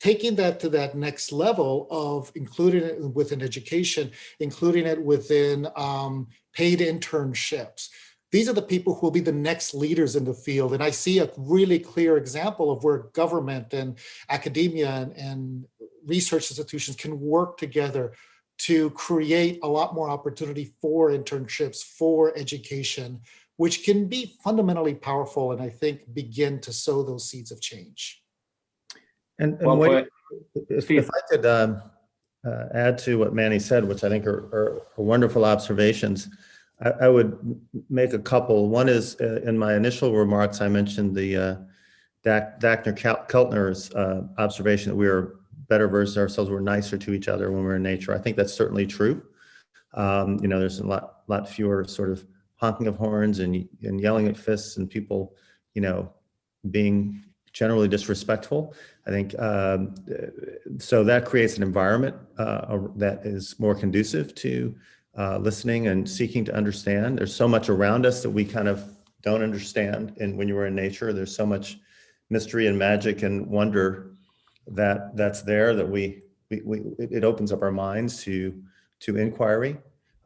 taking that to that next level of including it within education, including it within paid internships. These are the people who will be the next leaders in the field. And I see a really clear example of where government and academia and research institutions can work together to create a lot more opportunity for internships, for education, which can be fundamentally powerful and I think begin to sow those seeds of change. And well Wade, put. if I could add to what Manny said, which I think are wonderful observations, I would make a couple. One is in my initial remarks, I mentioned the Dachner-Keltner's observation that we are better versus ourselves, we're nicer to each other when we're in nature. I think that's certainly true. There's a lot fewer sort of honking of horns and yelling at fists and people, being generally disrespectful. I think so that creates an environment that is more conducive to listening and seeking to understand. There's so much around us that we kind of don't understand. And when you are in nature, there's so much mystery and magic and wonder that's there that it opens up our minds to inquiry.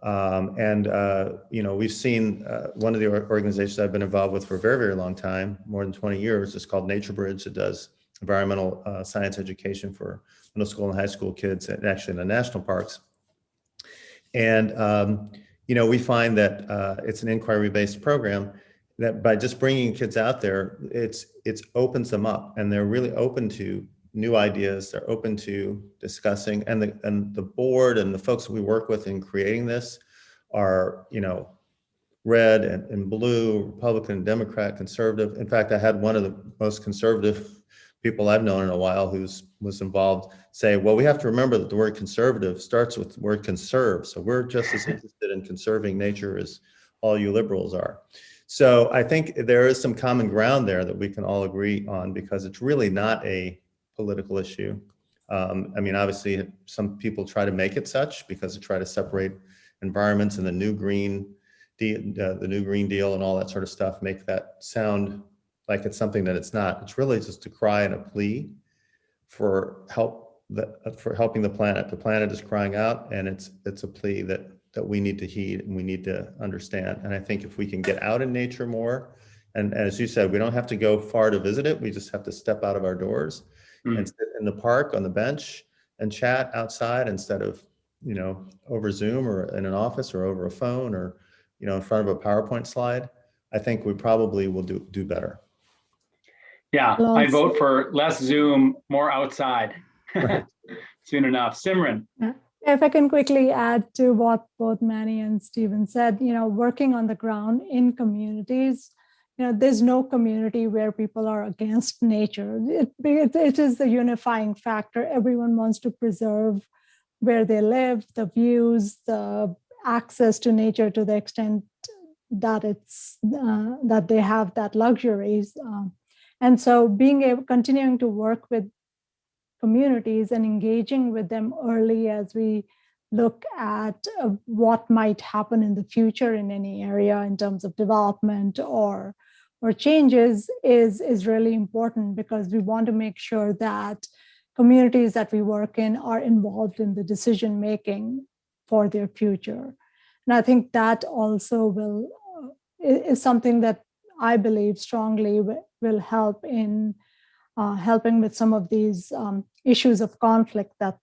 We've seen one of the organizations I've been involved with for a very, very long time, more than 20 years, is called Naturebased. It does environmental science education for middle school and high school kids, and actually in the national parks. And, we find that it's an inquiry-based program that by just bringing kids out there, it opens them up, and they're really open to new ideas. They're open to discussing, and the board and the folks that we work with in creating this are, red and blue, Republican, Democrat, conservative. In fact, I had one of the most conservative people I've known in a while was involved say, well, we have to remember that the word conservative starts with the word conserve. So we're just as interested in conserving nature as all you liberals are. So I think there is some common ground there that we can all agree on, because it's really not a political issue. Obviously, some people try to make it such because they try to separate environments and the new Green Deal and all that sort of stuff, make that sound like it's something that it's not. It's really just a cry and a plea for help, for helping the planet. The planet is crying out, and it's a plea that we need to heed and we need to understand. And I think if we can get out in nature more, and as you said, we don't have to go far to visit it. We just have to step out of our doors and sit in the park on the bench and chat outside instead of, over Zoom or in an office or over a phone or, in front of a PowerPoint slide. I think we probably will do better. Yeah, I vote for less Zoom, more outside. Right. Soon enough. Simran. If I can quickly add to what both Manny and Stephen said, working on the ground in communities, there's no community where people are against nature. It is the unifying factor. Everyone wants to preserve where they live, the views, the access to nature to the extent that that they have that luxuries. And so continuing to work with communities and engaging with them early as we look at what might happen in the future in any area in terms of development or changes is really important, because we want to make sure that communities that we work in are involved in the decision making for their future. And I think that also is something that I believe strongly will help in helping with some of these issues of conflict that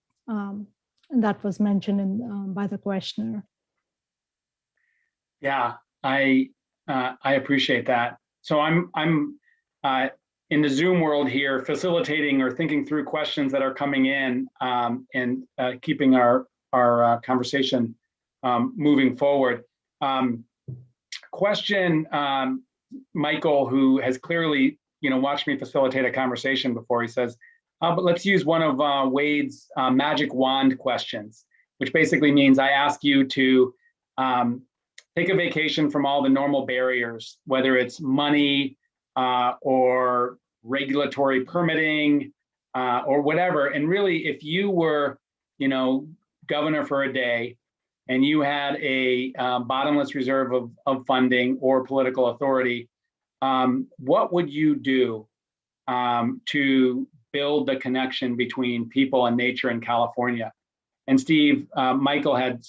was mentioned by the questioner. Yeah, I appreciate that. So I'm in the Zoom world here, facilitating or thinking through questions that are coming in, and keeping our conversation moving forward. Question, Michael, who has clearly watched me facilitate a conversation before. He says, but let's use one of Wade's magic wand questions, which basically means I ask you to take a vacation from all the normal barriers, whether it's money or regulatory permitting or whatever. And really, if you were, governor for a day and you had a bottomless reserve of funding or political authority, what would you do to build the connection between people and nature in California? And Steve, Michael had,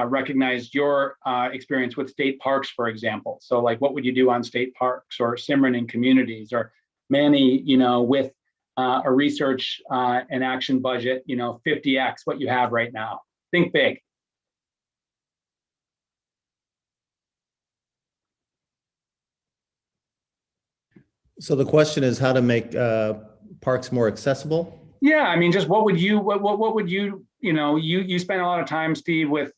recognized your experience with state parks, for example. So like, what would you do on state parks, or Simran in communities, or Manny, with a research and action budget, 50x what you have right now? Think big. So the question is how to make parks more accessible? Yeah, I mean, just what would you you spend a lot of time, Steve, with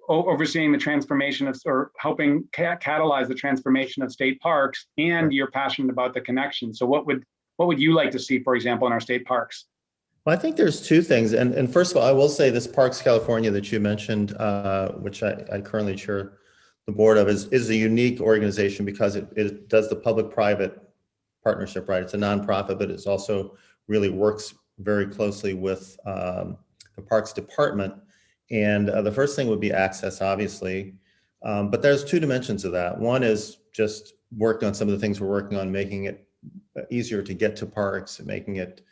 overseeing the transformation of, or helping catalyze the transformation of state parks, and you're passionate about the connection. So what would you like to see, for example, in our state parks? Well, I think there's two things. And first of all, I will say this Parks California that you mentioned, which I currently chair the board of, is a unique organization because it does the public-private partnership, right? It's a nonprofit, but it's also really works very closely with the Parks Department. And the first thing would be access, obviously. But there's two dimensions of that. One is just worked on some of the things we're working on, making it easier to get to parks and making it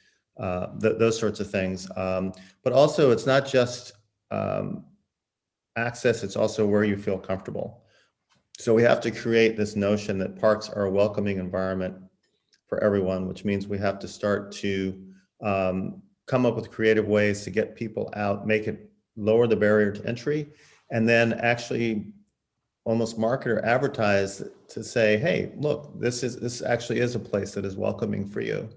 those sorts of things. But also it's not just access, it's also where you feel comfortable. So we have to create this notion that parks are a welcoming environment for everyone, which means we have to start to come up with creative ways to get people out, lower the barrier to entry, and then actually almost market or advertise to say, hey, look, this actually is a place that is welcoming for you.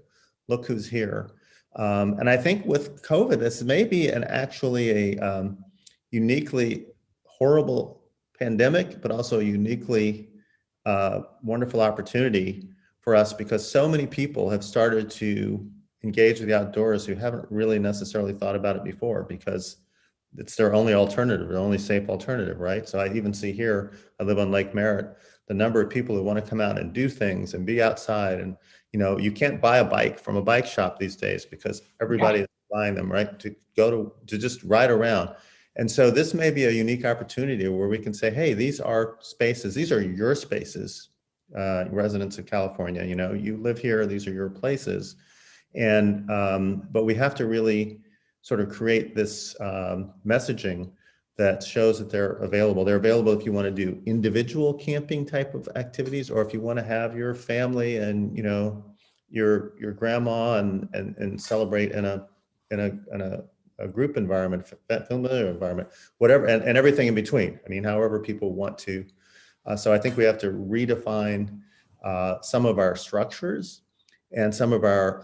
Look who's here. And I think with COVID, this may be actually a uniquely horrible pandemic, but also a uniquely wonderful opportunity for us, because so many people have started to engage with the outdoors who haven't really necessarily thought about it before, because it's their only alternative, their only safe alternative, right? So I even see here, I live on Lake Merritt, the number of people who want to come out and do things and be outside. And, you can't buy a bike from a bike shop these days because everybody is buying them, right? To go to just ride around. And so this may be a unique opportunity where we can say, hey, these are spaces, these are your spaces, residents of California, you live here, these are your places. And, but we have to really sort of create this messaging that shows that they're available. They're available if you want to do individual camping type of activities, or if you want to have your family and your grandma and celebrate in a group environment, familiar environment, whatever, and everything in between. I mean, however people want to. So I think we have to redefine some of our structures and some of our,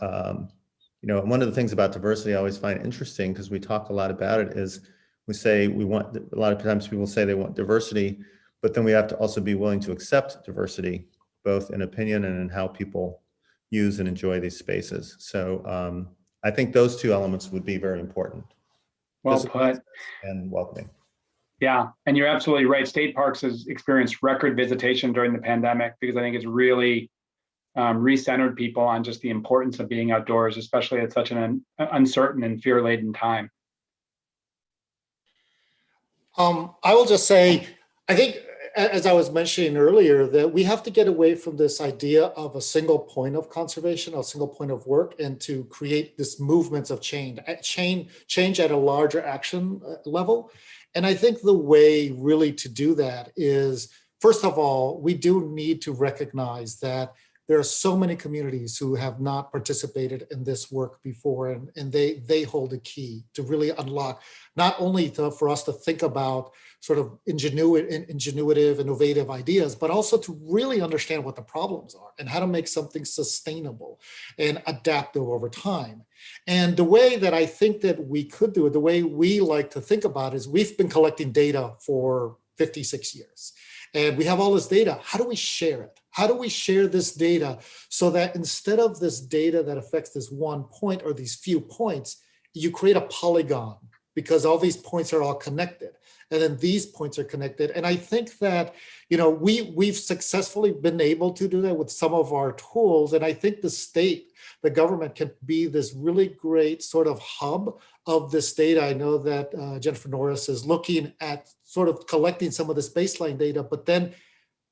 one of the things about diversity I always find interesting, because we talk a lot about it, is we say a lot of times people say they want diversity, but then we have to also be willing to accept diversity, both in opinion and in how people use and enjoy these spaces. So I think those two elements would be very important. Well put. And welcoming. Yeah, and you're absolutely right. State parks has experienced record visitation during the pandemic, because I think it's really recentered people on just the importance of being outdoors, especially at such an uncertain and fear-laden time. I will just say, I think, as I was mentioning earlier, that we have to get away from this idea of a single point of conservation, a single point of work, and to create this movements of change at a larger action level. And I think the way really to do that is, first of all, we do need to recognize that there are so many communities who have not participated in this work before, and they hold the key to really unlock, not only for us to think about sort of ingenuitive, innovative ideas, but also to really understand what the problems are and how to make something sustainable and adaptive over time. And the way that I think that we could do it, the way we like to think about it, is we've been collecting data for 56 years. And we have all this data. How do we share it? How do we share this data so that instead of this data that affects this one point or these few points, you create a polygon, because all these points are all connected. And then these points are connected. And I think that, you know, we've successfully been able to do that with some of our tools. And I think the state, the government, can be this really great sort of hub of this data. I know that Jennifer Norris is looking at sort of collecting some of this baseline data, but then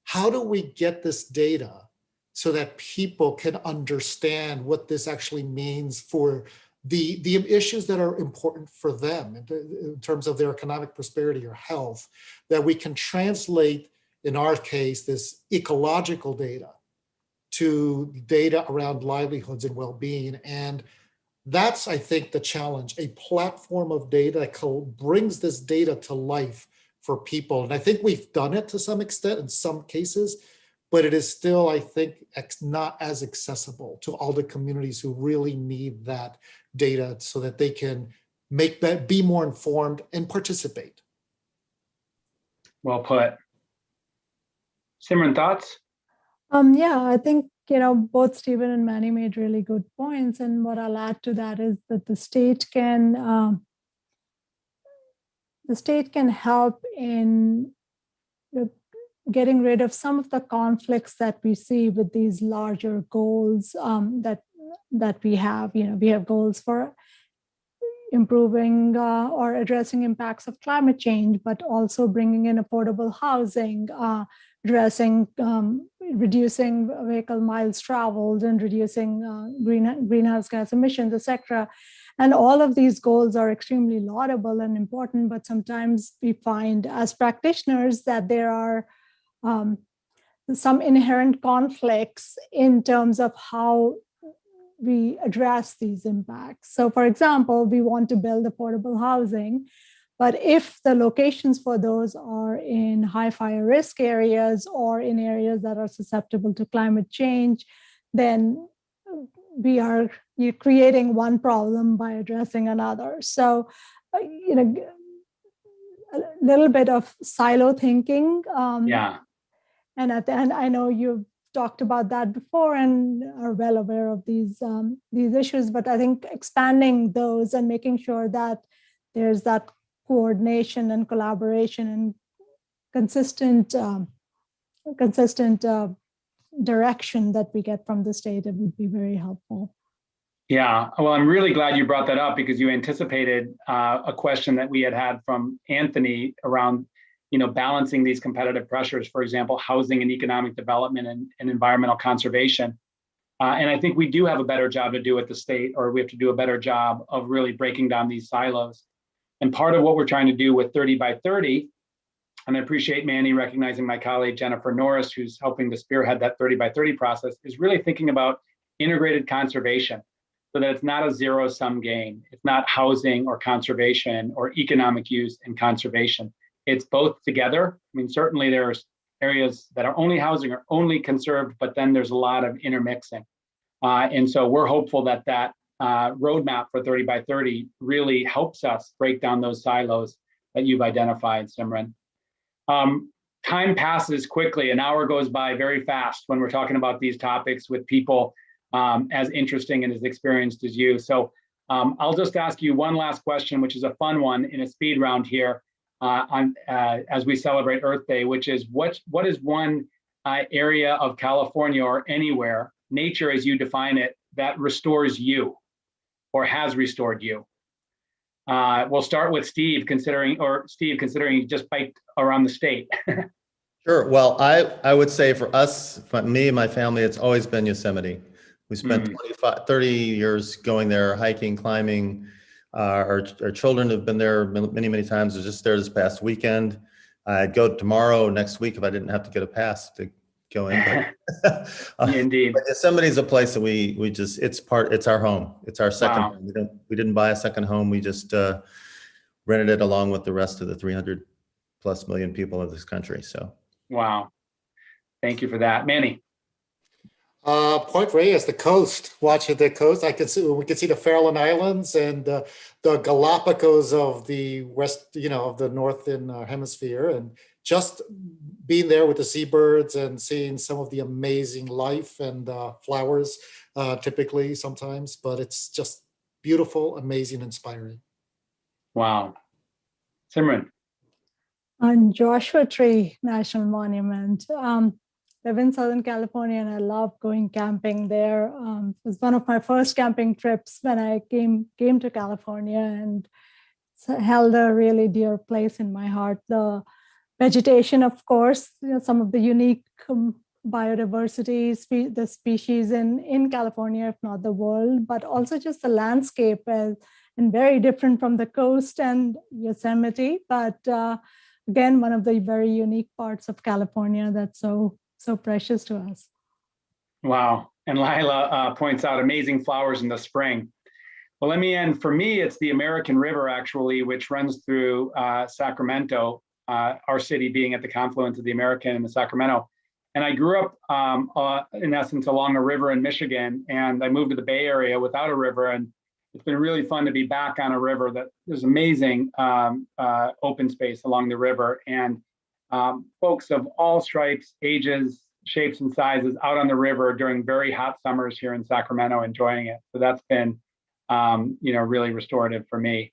how do we get this data so that people can understand what this actually means for the issues that are important for them in terms of their economic prosperity or health, that we can translate, in our case, this ecological data to data around livelihoods and well-being. And that's, I think, the challenge, a platform of data that brings this data to life for people. And I think we've done it to some extent in some cases, but it is still, I think, not as accessible to all the communities who really need that data so that they can make that, be more informed and participate. Well put. Simran, thoughts? Yeah, I think, you know, both Stephen and Manny made really good points. And what I'll add to that is that the state can help in getting rid of some of the conflicts that we see with these larger goals that we have. You know, we have goals for improving or addressing impacts of climate change, but also bringing in affordable housing, addressing, reducing vehicle miles traveled, and reducing greenhouse gas emissions, etc. And all of these goals are extremely laudable and important, but sometimes we find as practitioners that there are some inherent conflicts in terms of how we address these impacts. So for example, we want to build affordable housing, but if the locations for those are in high fire risk areas or in areas that are susceptible to climate change, then you're creating one problem by addressing another. So, you know, a little bit of silo thinking. Yeah. And at the end, I know you've talked about that before and are well aware of these issues, but I think expanding those and making sure that there's that coordination and collaboration and consistent direction that we get from the state, it would be very helpful. Yeah, well, I'm really glad you brought that up, because you anticipated a question that we had from Anthony around, you know, balancing these competitive pressures, for example, housing and economic development and environmental conservation. And I think we do have a better job to do at the state, or we have to do a better job of really breaking down these silos. And part of what we're trying to do with 30 by 30, and I appreciate Manny recognizing my colleague Jennifer Norris, who's helping to spearhead that 30 by 30 process, is really thinking about integrated conservation, so that it's not a zero-sum game. It's not housing or conservation or economic use and conservation. It's both together. I mean, certainly there's areas that are only housing or only conserved, but then there's a lot of intermixing. And so we're hopeful that that roadmap for 30 by 30 really helps us break down those silos that you've identified, Simran. Time passes quickly. An hour goes by very fast when we're talking about these topics with people as interesting and as experienced as you. So I'll just ask you one last question, which is a fun one in a speed round here as we celebrate Earth Day, which is what is one area of California or anywhere, nature as you define it, that restores you or has restored you? We'll start with Steve, considering you just biked around the state. Sure. Well, I would say for us, for me and my family, it's always been Yosemite. We spent 30 years going there, hiking, climbing. Our children have been there many, many times. I was just there this past weekend. I'd go tomorrow, next week, if I didn't have to get a pass to going. But, Indeed. but Yosemite is a place that we just, it's our home. It's our second Wow. home. We didn't buy a second home. We just rented it along with the rest of the 300 plus million people of this country. So. Wow. Thank you for that. Manny. Point Reyes, the coast. Watching the coast, we can see the Farallon Islands and the Galapagos of the west, of the northern hemisphere, and just being there with the seabirds and seeing some of the amazing life and flowers, typically sometimes, but it's just beautiful, amazing, inspiring. Wow. Simran. On Joshua Tree National Monument. Live in Southern California and I love going camping there. It was one of my first camping trips when I came to California, and it's held a really dear place in my heart. The vegetation, of course, some of the unique biodiversity, the species in California, if not the world, but also just the landscape and very different from the coast and Yosemite. But again, one of the very unique parts of California that's so precious to us. Wow. And Lila points out amazing flowers in the spring. Well, let me end. For me, it's the American River, actually, which runs through Sacramento, our city being at the confluence of the American and the Sacramento. And I grew up, in essence, along a river in Michigan, and I moved to the Bay Area without a river. And it's been really fun to be back on a river. There's amazing open space along the river. And folks of all stripes, ages, shapes, and sizes out on the river during very hot summers here in Sacramento, enjoying it. So that's been, really restorative for me.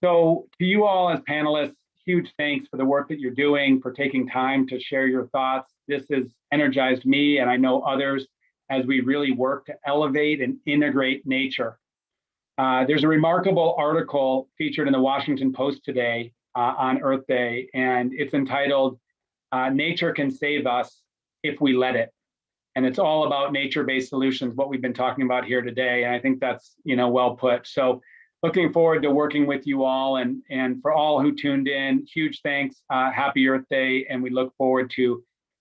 So to you all as panelists, huge thanks for the work that you're doing, for taking time to share your thoughts. This has energized me, and I know others, as we really work to elevate and integrate nature. There's a remarkable article featured in the Washington Post today on Earth Day, and it's entitled, Nature Can Save Us If We Let It. And it's all about nature-based solutions, what we've been talking about here today. And I think that's, well put. So looking forward to working with you all, and for all who tuned in, huge thanks, happy Earth Day. And we look forward to